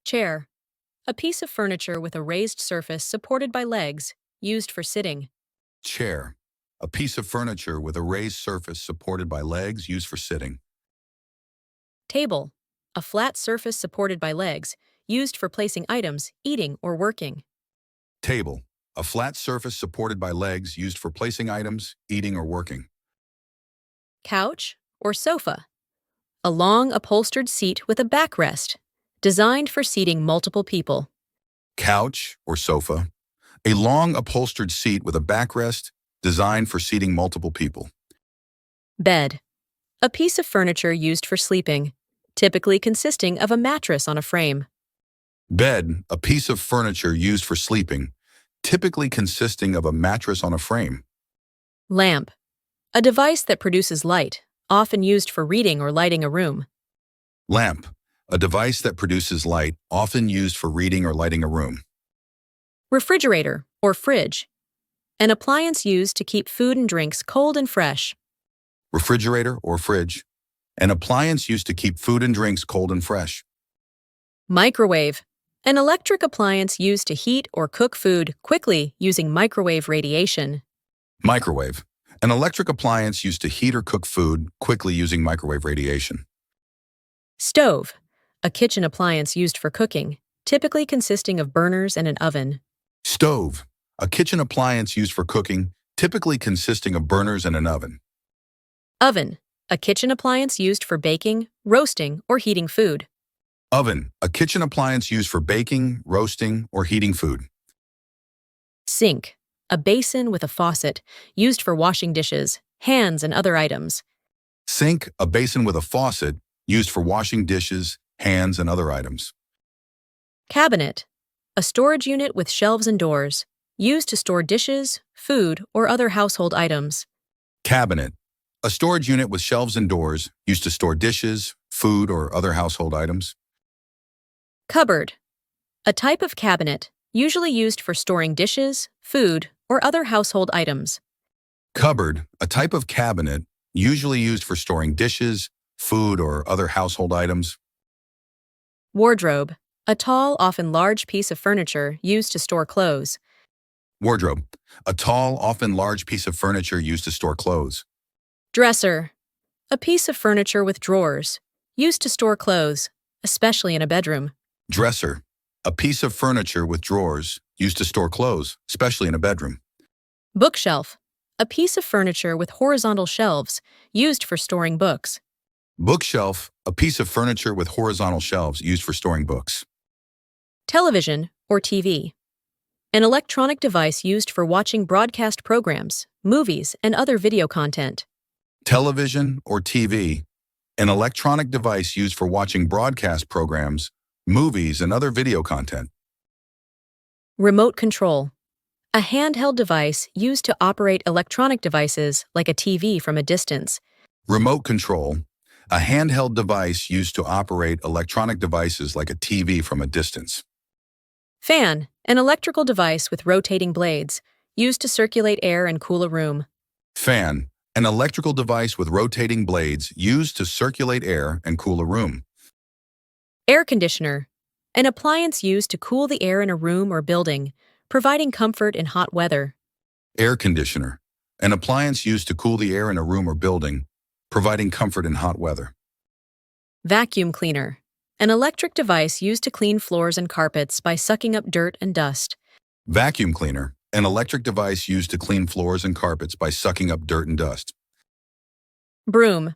Chair. A piece of furniture with a raised surface supported by legs, used for sitting. Chair. A piece of furniture with a raised surface supported by legs used for sitting. Table. A flat surface supported by legs, used for placing items, eating, or working. Table. A flat surface supported by legs used for placing items, eating, or working. Couch or sofa. A long upholstered seat with a backrest, designed for seating multiple people. Couch or sofa. A long upholstered seat with a backrest designed for seating multiple people. Bed. A piece of furniture used for sleeping, typically consisting of a mattress on a frame. Bed. A piece of furniture used for sleeping, typically consisting of a mattress on a frame. Lamp. A device that produces light, often used for reading or lighting a room. Lamp. A device that produces light, often used for reading or lighting a room. Refrigerator or fridge. An appliance used to keep food and drinks cold and fresh. Refrigerator or fridge. An appliance used to keep food and drinks cold and fresh. Microwave. An electric appliance used to heat or cook food quickly using microwave radiation. Microwave. An electric appliance used to heat or cook food quickly using microwave radiation. Stove. A kitchen appliance used for cooking, typically consisting of burners and an oven. Stove. A kitchen appliance used for cooking, typically consisting of burners and an oven. Oven. A kitchen appliance used for baking, roasting, or heating food. Oven. A kitchen appliance used for baking, roasting, or heating food. Sink. A basin with a faucet, used for washing dishes, hands, and other items. Sink. A basin with a faucet, used for washing dishes, hands, and other items. Cabinet. A storage unit with shelves and doors, used to store dishes, food, or other household items. Cabinet. A storage unit with shelves and doors, used to store dishes, food, or other household items. Cupboard. A type of cabinet, usually used for storing dishes, food, or other household items. Cupboard. A type of cabinet, usually used for storing dishes, food, or other household items. Wardrobe. A tall, often large piece of furniture used to store clothes. Wardrobe. A tall, often large piece of furniture used to store clothes. Dresser. A piece of furniture with drawers, used to store clothes, especially in a bedroom. Dresser. A piece of furniture with drawers, used to store clothes, especially in a bedroom. Bookshelf. A piece of furniture with horizontal shelves, used for storing books. Bookshelf. A piece of furniture with horizontal shelves used for storing books. Television, or TV. An electronic device used for watching broadcast programs, movies, and other video content. Television or TV. An electronic device used for watching broadcast programs, movies, and other video content. Remote control. A handheld device used to operate electronic devices like a TV from a distance. Remote control. A handheld device used to operate electronic devices like a TV from a distance. Fan. An electrical device with rotating blades, used to circulate air and cool a room. Fan. An electrical device with rotating blades used to circulate air and cool a room. Air conditioner. An appliance used to cool the air in a room or building, providing comfort in hot weather. Air conditioner. An appliance used to cool the air in a room or building, providing comfort in hot weather. Vacuum cleaner. An electric device used to clean floors and carpets by sucking up dirt and dust. Vacuum cleaner. An electric device used to clean floors and carpets by sucking up dirt and dust. Broom.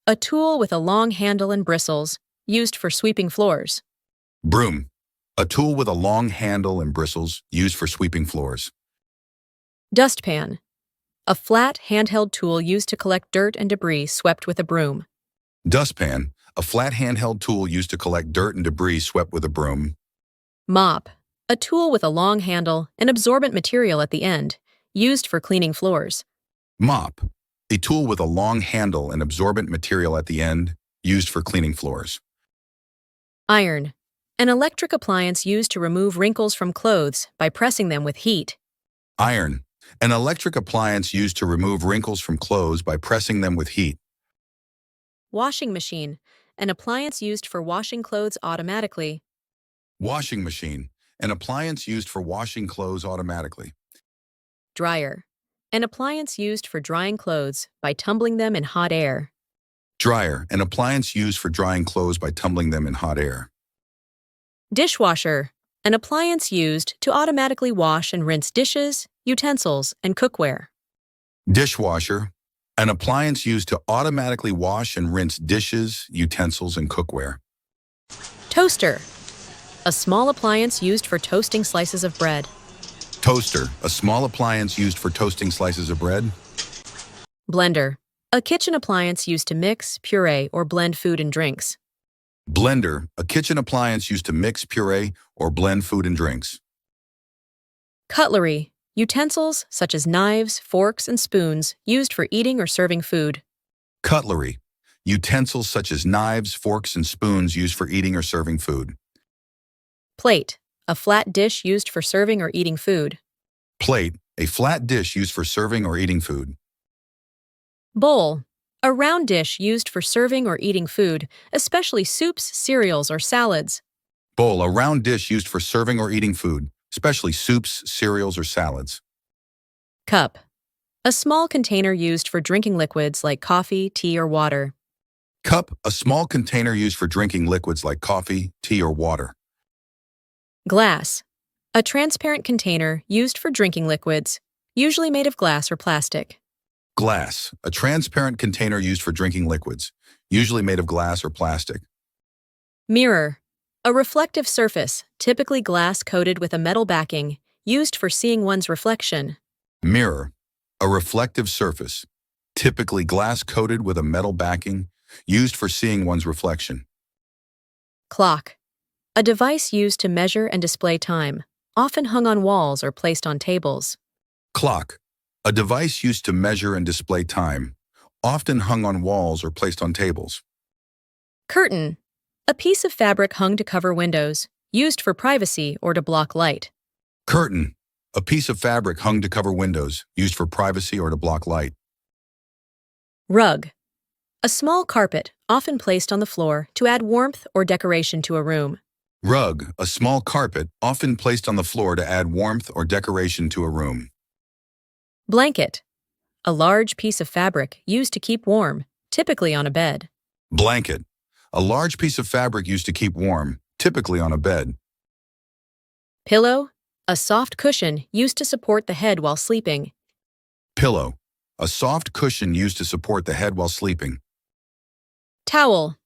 A tool with a long handle and bristles, used for sweeping floors. Broom. A tool with a long handle and bristles used for sweeping floors. Dustpan. A flat, handheld tool used to collect dirt and debris swept with a broom. Dustpan. A flat handheld tool used to collect dirt and debris swept with a broom. Mop. A tool with a long handle and absorbent material at the end, used for cleaning floors. Mop. A tool with a long handle and absorbent material at the end, used for cleaning floors. Iron. An electric appliance used to remove wrinkles from clothes by pressing them with heat. Iron. An electric appliance used to remove wrinkles from clothes by pressing them with heat. Washing machine. An appliance used for washing clothes automatically. Washing machine, an appliance used for washing clothes automatically. Dryer, an appliance used for drying clothes by tumbling them in hot air. Dryer, an appliance used for drying clothes by tumbling them in hot air. Dishwasher, an appliance used to automatically wash and rinse dishes, utensils, and cookware. Dishwasher, an appliance used to automatically wash and rinse dishes, utensils, and cookware. Toaster, a small appliance used for toasting slices of bread. Toaster, a small appliance used for toasting slices of bread. Blender, a kitchen appliance used to mix, puree, or blend food and drinks. Blender, a kitchen appliance used to mix, puree, or blend food and drinks. Cutlery, utensils such as knives, forks, and spoons used for eating or serving food. Cutlery, utensils such as knives, forks, and spoons used for eating or serving food. Plate, a flat dish used for serving or eating food. Plate, a flat dish used for serving or eating food. Bowl, a round dish used for serving or eating food, especially soups, cereals, or salads. Bowl, a round dish used for serving or eating food, especially soups, cereals, or salads. Cup, a small container used for drinking liquids like coffee, tea, or water. Cup, a small container used for drinking liquids like coffee, tea, or water. Glass, a transparent container used for drinking liquids, usually made of glass or plastic. Glass, a transparent container used for drinking liquids, usually made of glass or plastic. Mirror, a reflective surface, typically glass coated with a metal backing, used for seeing one's reflection. Mirror, a reflective surface, typically glass coated with a metal backing, used for seeing one's reflection. Clock, a device used to measure and display time, often hung on walls or placed on tables. Clock, a device used to measure and display time, often hung on walls or placed on tables. Curtain, a piece of fabric hung to cover windows, used for privacy or to block light. Curtain, a piece of fabric hung to cover windows, used for privacy or to block light. Rug, a small carpet, often placed on the floor to add warmth or decoration to a room. Rug, a small carpet, often placed on the floor to add warmth or decoration to a room. Blanket, a large piece of fabric used to keep warm, typically on a bed. Blanket, a large piece of fabric used to keep warm, typically on a bed. Pillow, a soft cushion used to support the head while sleeping. Pillow, a soft cushion used to support the head while sleeping. Towel,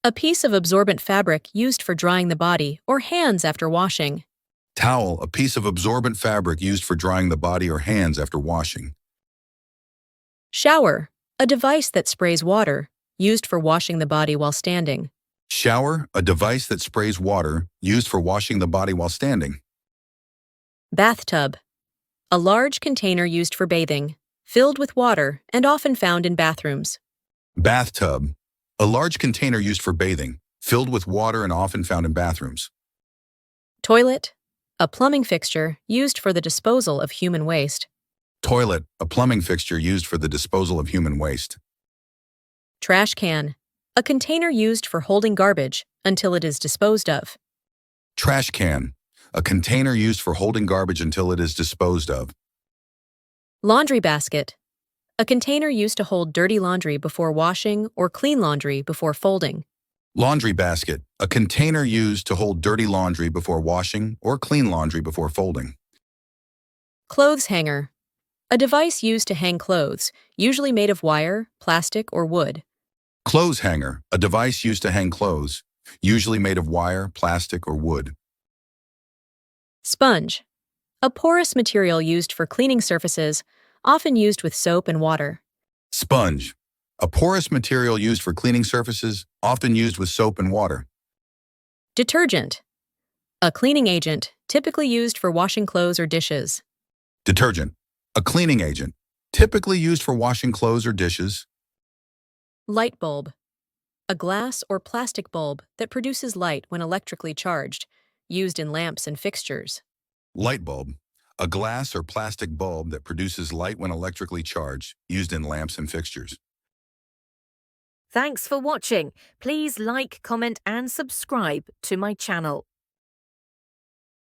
a piece of absorbent fabric used for drying the body or hands after washing. Towel, a piece of absorbent fabric used for drying the body or hands after washing. Shower, a device that sprays water, used for washing the body while standing. Shower, a device that sprays water, used for washing the body while standing. Bathtub, a large container used for bathing, filled with water and often found in bathrooms. Bathtub, a large container used for bathing, filled with water and often found in bathrooms. Toilet, a plumbing fixture used for the disposal of human waste. Toilet, a plumbing fixture used for the disposal of human waste. Trash can, a container used for holding garbage until it is disposed of. Trash can, a container used for holding garbage until it is disposed of. Laundry basket, a container used to hold dirty laundry before washing or clean laundry before folding. Laundry basket, a container used to hold dirty laundry before washing or clean laundry before folding. Clothes hanger, a device used to hang clothes, usually made of wire, plastic, or wood. Clothes hanger, a device used to hang clothes, usually made of wire, plastic, or wood. Sponge, a porous material used for cleaning surfaces, often used with soap and water. Sponge, a porous material used for cleaning surfaces, often used with soap and water. Detergent, a cleaning agent, typically used for washing clothes or dishes. Detergent, a cleaning agent, typically used for washing clothes or dishes. Light bulb, a glass or plastic bulb that produces light when electrically charged, used in lamps and fixtures. Light bulb, a glass or plastic bulb that produces light when electrically charged, used in lamps and fixtures. Thanks for watching. Please like, comment and subscribe to my channel.